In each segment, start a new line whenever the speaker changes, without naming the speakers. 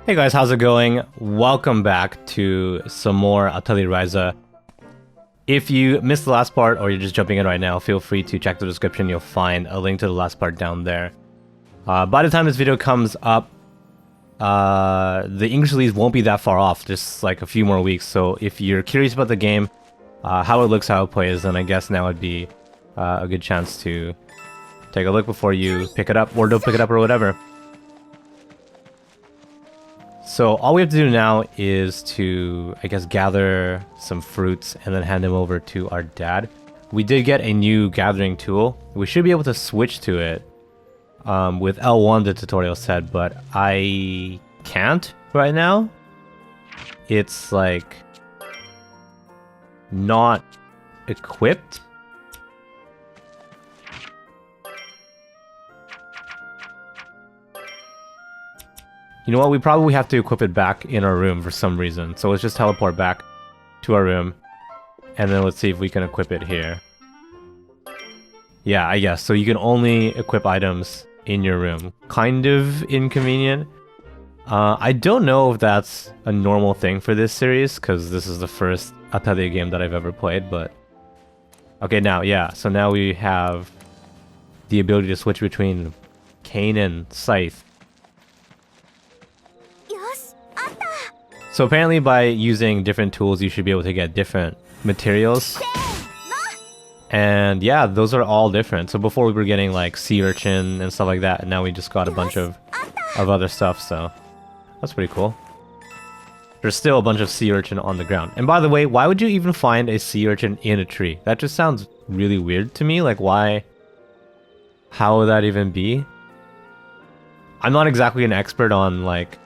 Hey guys, how's it going? Welcome back to some more Atelier Ryza. If you missed the last part or you're just jumping in right now, feel free to check the description. You'll find a link to the last part down there. By the time this video comes up, the English release won't be that far off, just like a few more weeks. So if you're curious about the game, how it looks, how it plays, then I guess now would be a good chance to take a look before you pick it up, or don't pick it up, or whatever. So all we have to do now is to, I guess, gather some fruits and then hand them over to our dad. We did get a new gathering tool. We should be able to switch to it with L1, the tutorial said, but I can't right now. It's like not equipped. You know what, we probably have to equip it back in our room for some reason. So let's just teleport back to our room. And then let's see if we can equip it here. Yeah, I guess. So you can only equip items in your room. Kind of inconvenient. I don't know if that's a normal thing for this series, because this is the first Atelier game that I've ever played, but... Okay, now, yeah. So now we have the ability to switch between cane and scythe. So apparently by using different tools, you should be able to get different materials. And yeah, those are all different. So before we were getting like sea urchin and stuff like that, and now we just got a bunch of other stuff, so that's pretty cool. There's still a bunch of sea urchin on the ground. And by the way, why would you even find a sea urchin in a tree? That just sounds really weird to me. Like why? How would that even be? I'm not exactly an expert on like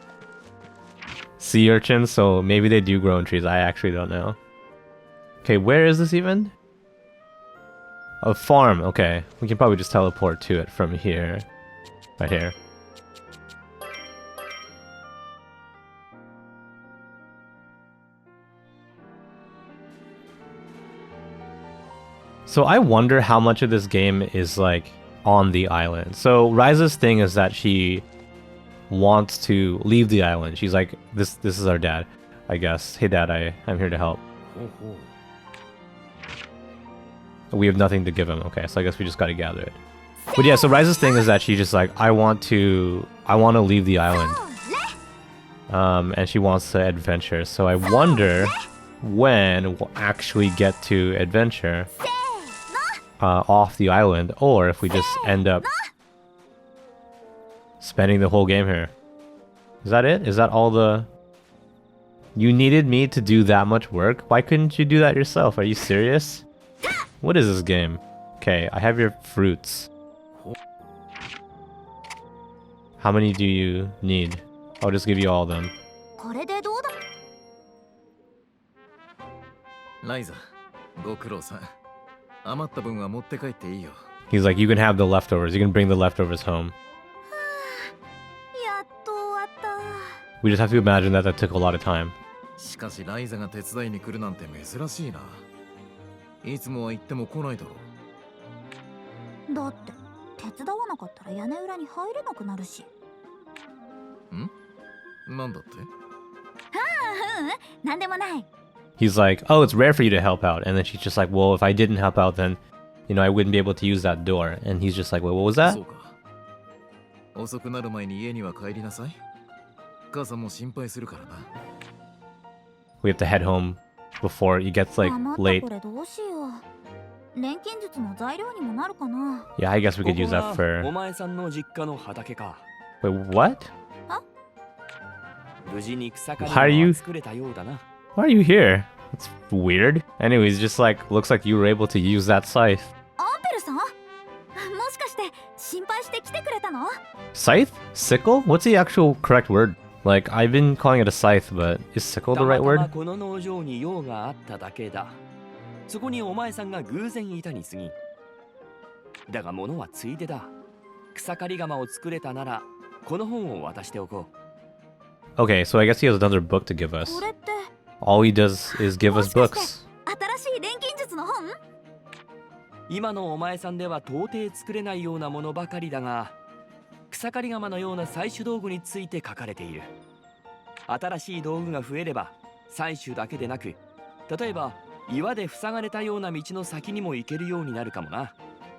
sea urchins, so maybe they do grow in trees. I actually don't know. Okay, where is this even? A farm. Okay, we can probably just teleport to it from here. Right here. So I wonder how much of this game is like on the island. So Ryza's thing is that she wants to leave the island. She's like, this is our dad, I guess. Hey dad, I'm here to help. We have nothing to give him. Okay, so I guess we just gotta gather it. But yeah, so Ryza's thing is that she's just like, I want to leave the island. And she wants to adventure. So I wonder when we'll actually get to adventure off the island, or if we just end up spending the whole game here. Is that it? Is that all the... You needed me to do that much work? Why couldn't you do that yourself? Are you serious? What is this game? Okay, I have your fruits. How many do you need? I'll just give you all of them. He's like, you can have the leftovers. You can bring the leftovers home. We just have to imagine that took a lot of time. He's like, oh, it's rare for you to help out. And then she's just like, well, if I didn't help out, then, you know, I wouldn't be able to use that door. And he's just like, wait, what was that? We have to head home before it gets like late. Yeah, I guess we could use that for... Wait, what? Why are you here? That's weird. Anyways, just like, looks like you were able to use that scythe. Scythe? Sickle? What's the actual correct word? Like, I've been calling it a scythe, but is sickle the right word? Okay, so I guess he has another book to give us. All he does is give us books.
今のお前さんでは到底作れないようなものばかりだが、草刈り鎌のような採取道具について書かれている。新しい道具が増えれば採取だけでなく、例えば岩で塞がれたような道の先にも行けるようになるかもな。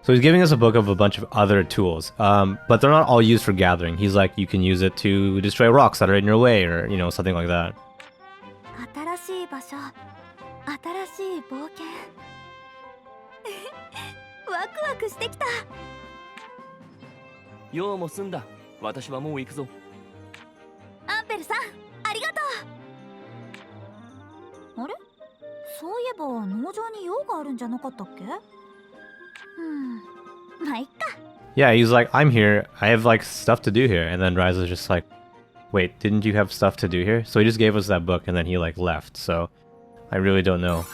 So he's giving us a book of a bunch of other tools, but they're not all used for gathering. He's like, you can use it to destroy rocks that are in your way, or, you know, something like that.
新しい場所、新しい冒険。ワクワクしてきた。
用も済んだ。私はもう行くぞ。
アンペルさん、ありがとう。あれ？そういえば農場に用があるんじゃなかったっけ？まあいっか。
Yeah, he's like, I'm here. I have like stuff to do here. And then Ryza's just like, wait, didn't you have stuff to do here? So he just gave us that book and then he like left. So I really don't know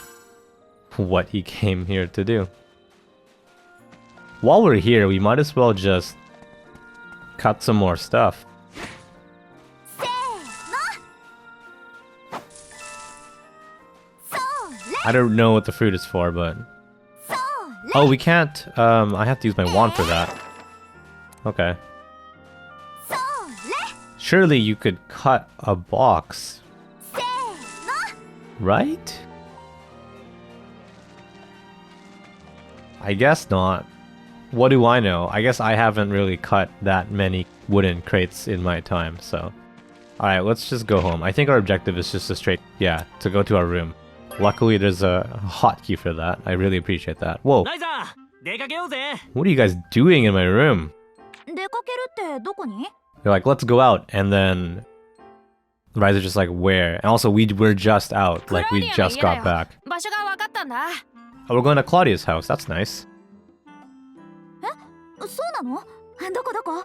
what he came here to do. While we're here, we might as well just cut some more stuff. I don't know what the fruit is for, but... Oh, we can't... I have to use my wand for that. Okay. Surely you could cut a box. Right? I guess not. What do I know? I guess I haven't really cut that many wooden crates in my time, so... Alright, let's just go home. I think our objective is just to to go to our room. Luckily, there's a hotkey for that. I really appreciate that. Whoa. What are you guys doing in my room?
出かけるってどこに？
They're like, let's go out, and then Ryza's just like, where? And also, we're just out, like we just got back.
場所が分かったんだ。
Oh, we're going to Claudia's house. That's nice.
え？そうなの？どこどこ？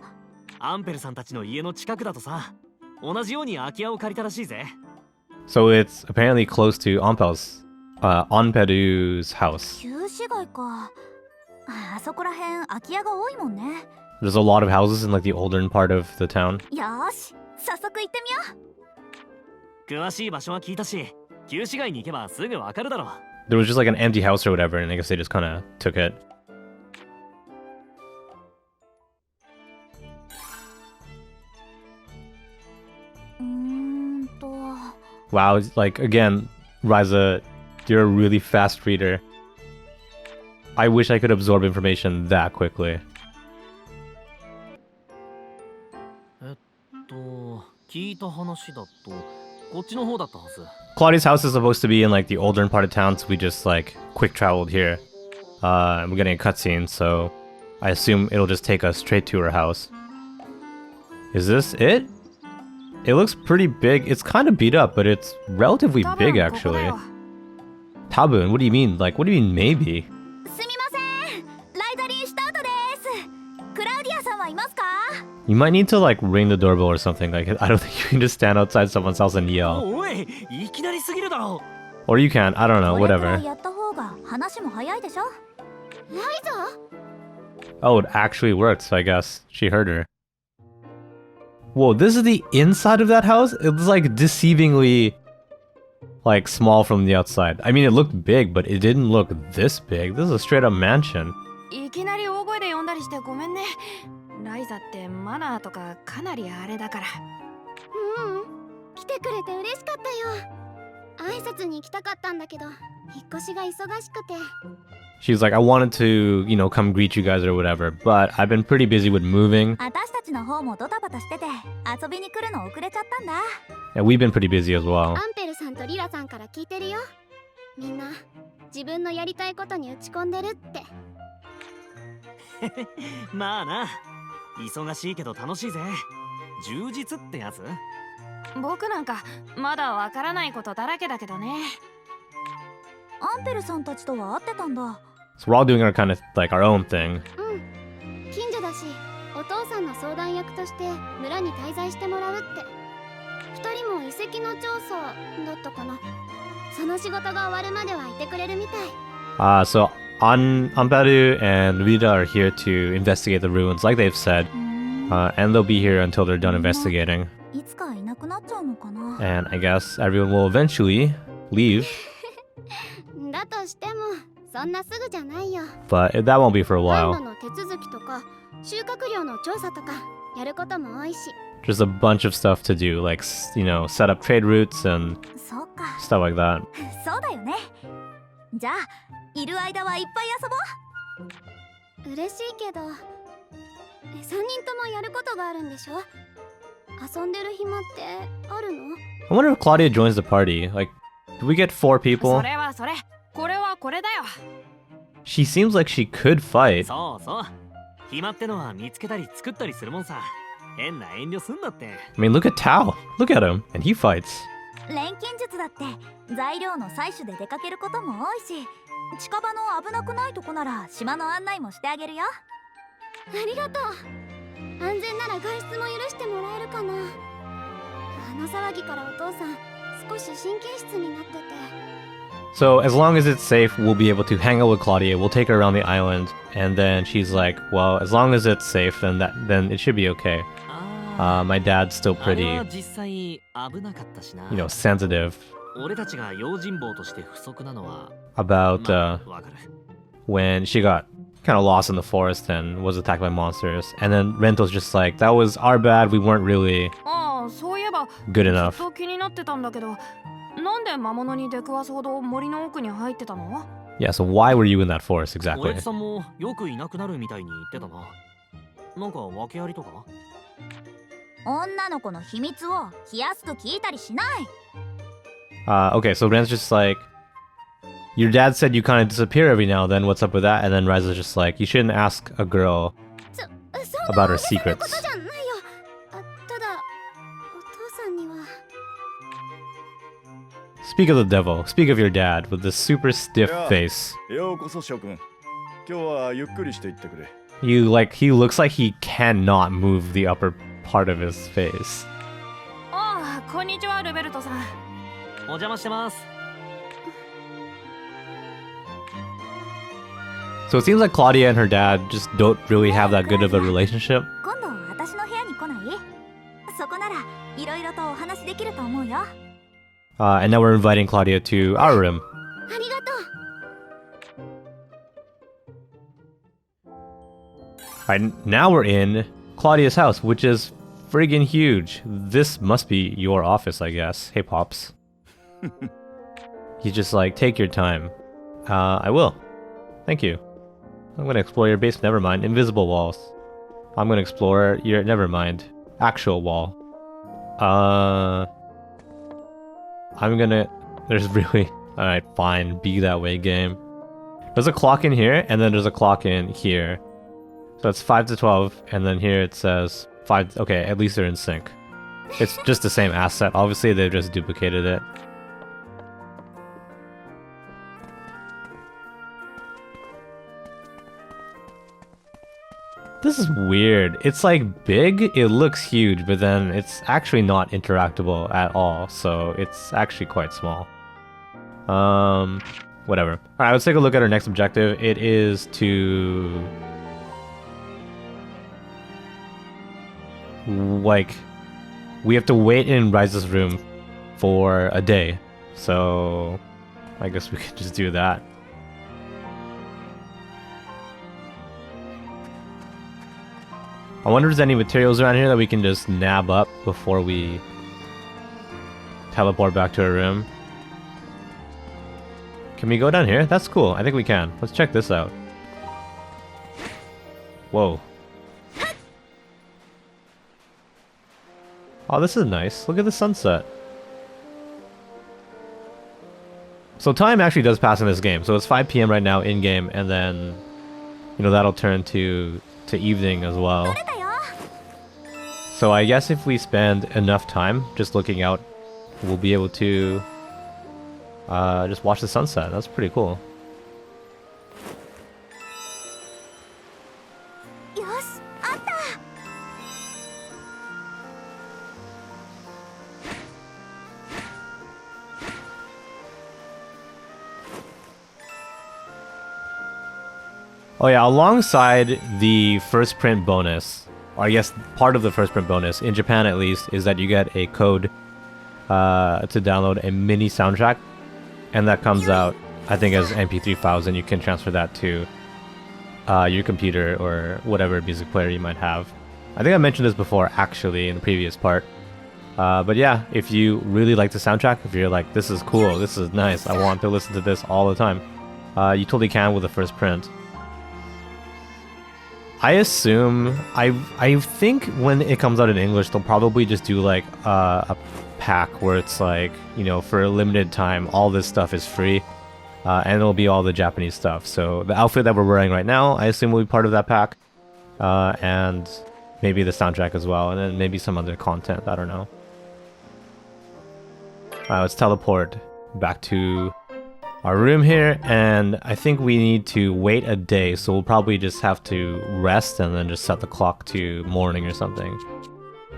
アンペルさんたちの家の近くだとさ。同じように空き家を借りたらしいぜ。
So it's apparently close to Onpedu's house.
旧市街か。あそこら辺空き家が多いもんね。
There's a lot of houses in like the older part of the town.
よーし、早速行ってみよう。
詳しい場所は聞いたし、旧市街に行けばすぐわかるだろう。
There was just like an empty house or whatever, and I guess they just kind of took it. Wow, like again, Ryza, you're a really fast reader. I wish I could absorb information that quickly.
聞いた話だと、こっちの方だったはず。
Claudia's house is supposed to be in like the older part of town, so we just like quick traveled here. We're getting a cutscene, so I assume it'll just take us straight to her house. Is this it? It looks pretty big. It's kind of beat up, but it's relatively big actually. Tabun, what do you mean? Like, what do you mean maybe?
すみません。ライザリースタートです。クラウディアさんはいますか？
You might need to like ring the doorbell or something. Like, I don't think you can just stand outside someone's house and yell.
おい、いきなりすぎるだろ。
Or you can, I don't know,
これくら
whatever.
いやった方が話も早いでしょ？ライザ？
Oh, it actually works, I guess. She heard her. Whoa, this is the inside of that house? It was like deceivingly like small from the outside. I mean, it looked big, but it didn't look this big. This is a straight up mansion.
いきなり大声で呼んだりしてごめんね。ライザってマナーとかかなりあれだから。
来てくれて嬉しかったよ。挨拶に行きたかったんだけど、引っ越しが忙しくて。
She's like, I wanted to, you know, come greet you guys or whatever, but I've been pretty busy with moving.
私たちの方もドタバタしてて、遊びに来るの遅れちゃったんだ。
And we've been pretty busy as well.
アンペルさんとリラさんから聞いてるよ。みんな自分のやりたいことに打ち込んでるって。
まあな、忙しいけど楽しいぜ。充実ってやつ？
僕なんかまだわからないことだらけだけどね。アンペルさんたちとは会ってたんだ。
So we're all doing our kind of like our own thing.
近所だし、お父さんの相談役として村に滞在してもらうって。二人も遺跡の調査だったかな。その仕事が終わるまではいてくれるみたい。
So Anbaru and Rita are here to investigate the ruins, like they've said. And they'll be here until they're done investigating.
いつかいなくなっちゃうのかな。
And I guess everyone will eventually leave.
だとしてもそんなすぐじゃないよ。
But that won't be for a
販
while.
路の手続きとか収穫量の調査とかやることも多いし。
Just a bunch of stuff to do, like, you know, set up trade routes and
そうか
stuff like that.
そうだよねじゃあいる間はいっぱい遊ぼう
嬉しいけど3人ともやることがあるんでしょ遊んでる暇ってあるの
I wonder if Claudia joins the party. Like, do we get 4 people?
それはそれこれはこれだよ
She seems like she could fight.
そうそう暇ってのは見つけたり作ったりするもんさ変な遠慮すんだって
I mean, look at Tao. Look at him. And he fights.
錬金術だって材料の採取で出かけることも多いし近場の危なくないとこなら島の案内もしてあげるよ
ありがとう安全なら外出も許してもらえるかなあの騒ぎからお父さん少し神経質になってて
So as long as it's safe, we'll be able to hang out with Claudia. We'll take her around the island. And then she's like, well, as long as it's safe, then it should be okay. My dad's still
あれ
pretty,
は実際危なかったしな
you know, sensitive
俺たちが用心棒として不足なのは
about
わかる
when she got kind of lost in the forest and was attacked by monsters. And then Rento's just like, that was our bad. We weren't really
ああそういえば
good
ず
enough.
っと気になってたんだけどなんで魔物に出くわすほど森の奥に入ってたの
Yeah, so why were you in that forest
お
exactly?
やつさんもよくいなくなるみたいに言ってたななんか訳ありとか
女の子の秘密を気安く聞いたりしない
Okay, so Ren's just like, your dad said you kind of disappear every now and then. What's up with that? And then Ryza's just like, you shouldn't ask a girl
そん
about
な
her
大げさなこ
secrets.
とじゃないよただお父さんには
Speak of the devil. Speak of your dad with this super stiff
Yeah.
face.
ようこそ諸君今日はゆっくりしていってくれ
He looks like he cannot move the upper part of his face.
ああこんにちはルベルトさん
お邪魔してます
So it seems like Claudia and her dad just don't really have that good of a relationship.
今度私の部屋に来ないそこならいろいろとお話できると思うよ
And now we're inviting Claudia to our room.
ありがとう
Alright, now we're in Claudia's house, which is friggin' huge. This must be your office, I guess. Hey, Pops. He's just like, take your time. I will. Thank you. I'm gonna explore your base. Never mind. Invisible walls. I'm gonna explore your... Never mind. Actual wall. I'm gonna... There's really... Alright, fine. Be that way, game. There's a clock in here, and then there's a clock in here. So it's 5 to 12, and then here it says 5... Okay, at least they're in sync. It's just the same asset. Obviously, they've just duplicated it. This is weird. It's like big, it looks huge, but then it's actually not interactable at all, so it's actually quite small. Whatever. Alright, let's take a look at our next objective. It is to... Like, we have to wait in Ryza's room for a day, so I guess we could just do that. I wonder if there's any materials around here that we can just nab up before we teleport back to our room. Can we go down here? That's cool. I think we can. Let's check this out. Whoa. Oh, this is nice. Look at the sunset. So time actually does pass in this game. So it's 5 p.m. right now in-game, and then, you know, that'll turn to evening as well. So I guess if we spend enough time just looking out, we'll be able to just watch the sunset. That's pretty cool.
よしあった
Oh yeah, alongside the first print bonus, or I guess part of the first print bonus, in Japan at least, is that you get a code to download a mini soundtrack, and that comes out, I think, as MP3 files, and you can transfer that to your computer or whatever music player you might have. I think I mentioned this before, actually, in the previous part. But yeah, if you really like the soundtrack, if you're like, this is cool, this is nice, I want to listen to this all the time, you totally can with the first print. I assume, I think when it comes out in English, they'll probably just do like a pack where it's like, you know, for a limited time, all this stuff is free, and it'll be all the Japanese stuff. So the outfit that we're wearing right now, I assume will be part of that pack, and maybe the soundtrack as well, and then maybe some other content, I don't know. Let's teleport back to our room here, and I think we need to wait a day, so we'll probably just have to rest and then just set the clock to morning or something.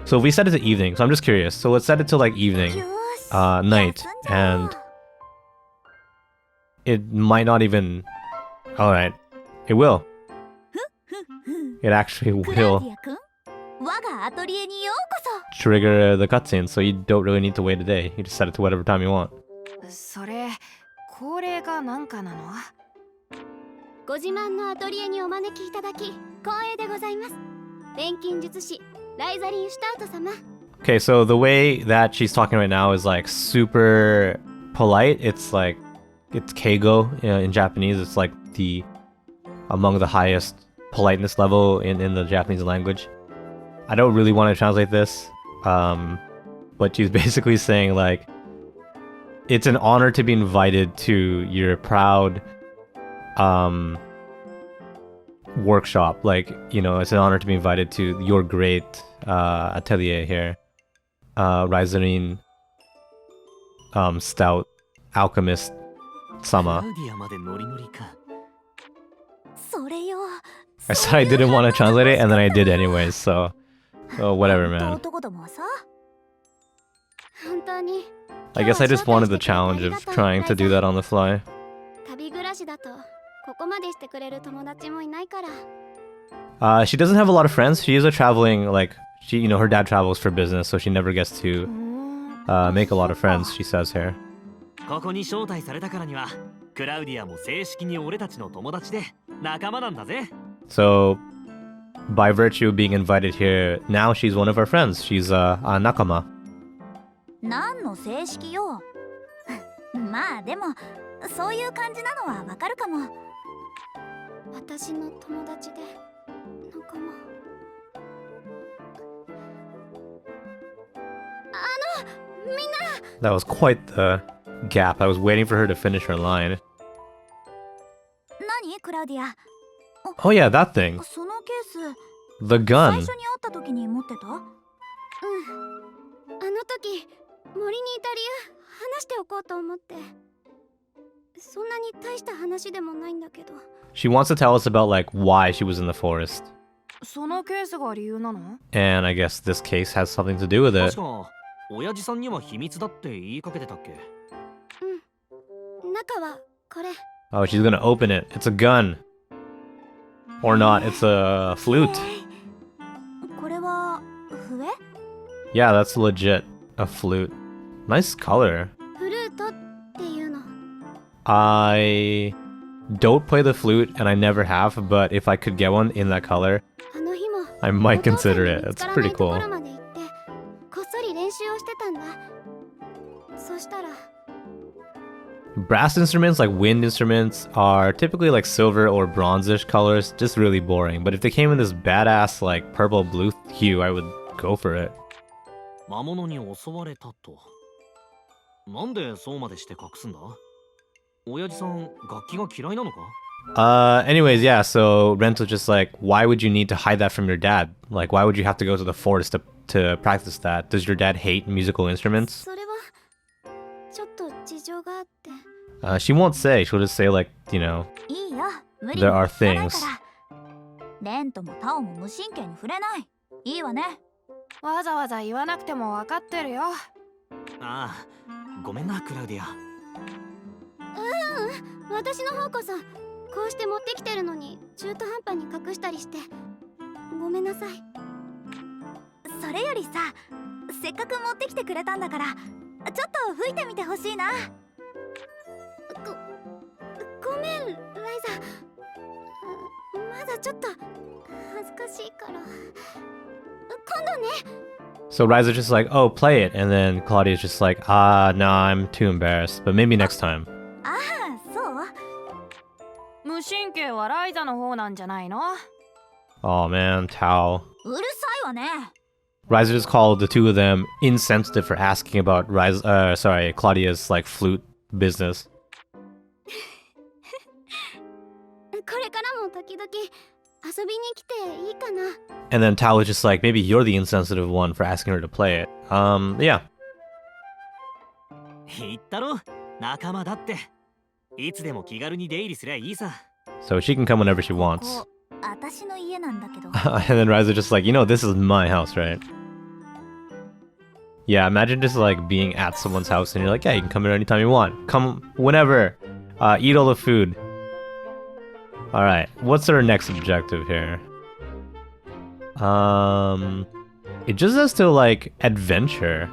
So if we set it to evening, so I'm just curious, so let's set it to like evening, night, and it might not even... Alright, it will. It actually will trigger the cutscene, so you don't really need to wait a day. You just set it to whatever time you want.
それ恒例かなんかなの？
ご自慢のアトリエにお招きいただき光栄でございます。錬金術師ライザリン・シュタート様。
Okay, so the way that she's talking right now is like super polite. It's like, it's keigo in Japanese. It's like the among the highest politeness level in the Japanese language. I don't really want to translate this, but she's basically saying like, it's an honor to be invited to your proud workshop. Like, you know, it's an honor to be invited to your great atelier here. Ryza Stout Alchemist Sama. I said I didn't want to translate it, and then I did anyways, so whatever, man.
本当に
I guess I just wanted the challenge of trying to do that on the fly.
旅暮らしだとここまでしてくれる友達もいないから。
She doesn't have a lot of friends. She is a traveling, like, she, you know, her dad travels for business, so she never gets to make a lot of friends, she says here.
ここに招待されたからには、クラウディアも正式に俺たちの友達で仲間なんだぜ。
So, by virtue of being invited here, now she's one of our friends. She's a nakama.
何の正式よ。まあでもそういう感じなのはわかるかも。
私の友達で仲間。みんな。
That was quite the gap. I was waiting for her to finish her line.
何クラウディア。
Oh yeah, that thing.
そのケース。
The
最
gun.
初に会った時に持ってた？
あの時森にいた理由話しておこうと思って。そんなに大した話でもないんだけど。
She wants to tell us about like why she was in the forest.
そのケースが理由なの？
And I guess this case has something to do with
確
it.
か親父さんには秘密だって言いかけてたっけ？
中はこれ。
Oh, she's gonna open it. It's a gun. Or not, it's a flute.
これは笛？
Yeah, that's legit a flute. Nice color.
フルートっていうの。
I don't play the flute, and I never have, but if I could get one in that color,
あの日も
I might
お父さん
consider
に
it.
見つ
It's
からな
pretty
いとこ
cool.
ろまで行ってこっそり練習をしてたんだ。そしたら
Brass instruments, like wind instruments, are typically like silver or bronzish colors, just really boring. But if they came in this badass, like purple blue hue, I would go for it.
魔物に襲われたと。なんでそうまでして隠すんだ？親父さん、楽器が嫌いなのか？
Anyways, yeah, so Rent was just like, why would you need to hide that from your dad? Like, why would you have to go to the forest to practice that? Does your dad hate musical instruments?
それはちょっと事情があって。
She won't say. She'll just say, like, you know,
いいよ。無理
there
に
are
聞かない
things.
から。レントもタオも無神経に触れない。いいわね。わざわざ言わなくても分かってるよ。
ああ、ごめんなクラウディア。
私の方こそこうして持ってきてるのに中途半端に隠したりしてごめんなさい。
それよりさ、せっかく持ってきてくれたんだから、ちょっと吹いてみてほしいな。
ごめんライザ。まだちょっと恥ずかしいから。今度ね。
So Ryza's just like, oh, play it. And then Claudia's just like, ah, no, I'm too embarrassed. But maybe next time.
ああ、そう。無神経はライザの方なんじゃないの？
Oh man, Tao.
うるさいわね。
Ryza just called the two of them insensitive for asking about Claudia's like flute business.
これからも時々遊びに来ていいかな。
And then Tao was just like, maybe you're the insensitive one for asking her to play it. Yeah.
言ったろ、仲間だって。いつでも気軽に出入りすりゃいいさ。
So she can come whenever she wants.
私の家なんだけど。
And then Ryza just like, this is my house, right? Yeah, imagine just like being at someone's house and you're like, yeah, you can come here anytime you want. Come whenever. Eat all the food. Alright, what's our next objective here? It just says to like adventure.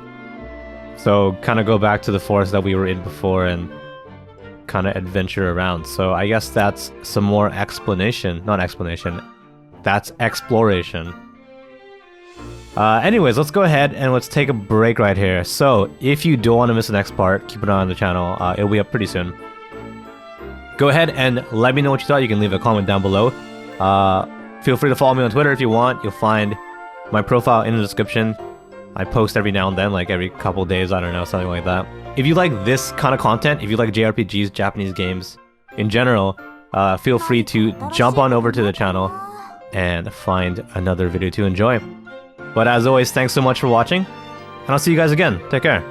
So kind of go back to the forest that we were in before and kind of adventure around. So I guess that's some more explanation. Not explanation. That's exploration. Anyways, let's go ahead and let's take a break right here. So if you don't want to miss the next part, keep an eye on the channel. It'll be up pretty soon. Go ahead and let me know what you thought. You can leave a comment down below. Feel free to follow me on Twitter if you want. You'll find my profile in the description. I post every now and then, like every couple days, I don't know, something like that. If you like this kind of content, if you like JRPGs, Japanese games in general, feel free to jump on over to the channel and find another video to enjoy. But as always, thanks so much for watching, and I'll see you guys again. Take care.